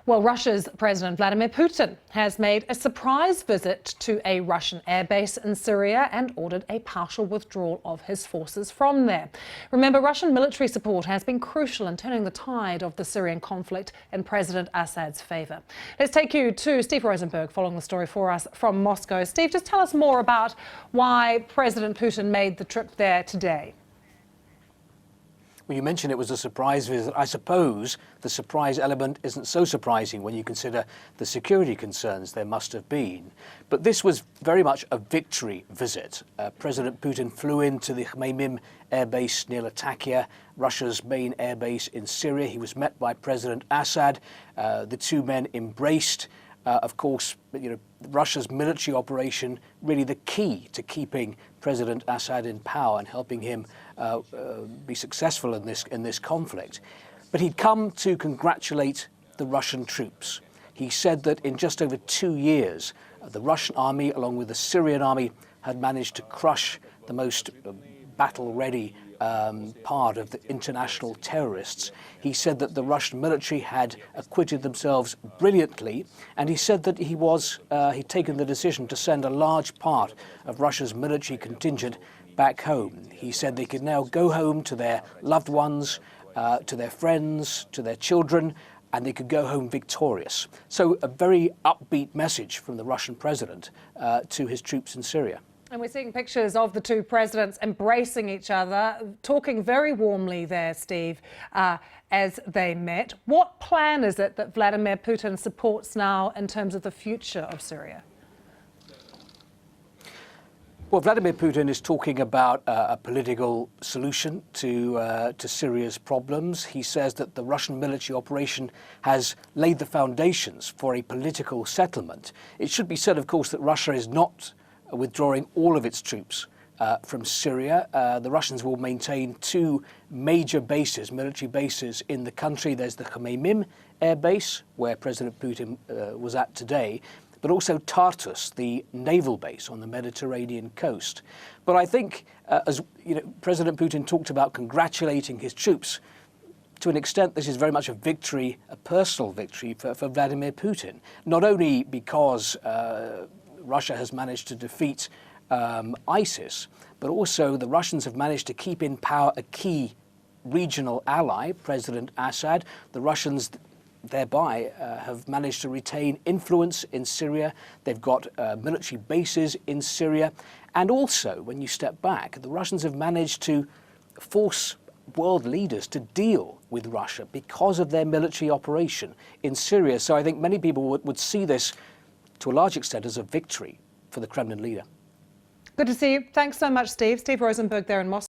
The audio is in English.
Well, Russia's President Vladimir Putin has made a surprise visit to a Russian airbase in Syria and ordered a partial withdrawal of his forces from there. Remember, Russian military support has been crucial in turning the tide of the Syrian conflict in President Assad's favour. Let's take you to Steve Rosenberg following the story for us from Moscow. Steve, just tell us more about why President Putin made the trip there today. Well, you mentioned it was a surprise visit. I suppose the surprise element isn't so surprising when you consider the security concerns there must have been. But this was very much a victory visit. President Putin flew into the Hmeimim airbase near Latakia, Russia's main airbase in Syria. He was met by President Assad. The two men embraced. Of course, Russia's military operation really the key to keeping President Assad in power and helping him be successful in this conflict. But he'd come to congratulate the Russian troops. He said that in just over 2 years, the Russian army, along with the Syrian army, had managed to crush the most battle-ready part of the international terrorists. He said that the Russian military had acquitted themselves brilliantly, and he said that he'd taken the decision to send a large part of Russia's military contingent back home. He said they could now go home to their loved ones, to their friends, to their children, and they could go home victorious. So a very upbeat message from the Russian president to his troops in Syria. And we're seeing pictures of the two presidents embracing each other, talking very warmly there, Steve, as they met. What plan is it that Vladimir Putin supports now in terms of the future of Syria? Well, Vladimir Putin is talking about a political solution to Syria's problems. He says that the Russian military operation has laid the foundations for a political settlement. It should be said, of course, that Russia is not withdrawing all of its troops from Syria. The Russians will maintain two major bases, military bases in the country. There's the Hmeimim air base, where President Putin was at today, but also Tartus, the naval base on the Mediterranean coast. But I think, as President Putin talked about congratulating his troops, to an extent, this is very much a victory, a personal victory for Vladimir Putin, not only because Russia has managed to defeat ISIS, but also the Russians have managed to keep in power a key regional ally, President Assad. The Russians thereby have managed to retain influence in Syria. They've got military bases in Syria. And also, when you step back, the Russians have managed to force world leaders to deal with Russia because of their military operation in Syria. So I think many people would see this to a large extent as a victory for the Kremlin leader. Good to see you. Thanks so much, Steve. Steve Rosenberg there in Moscow.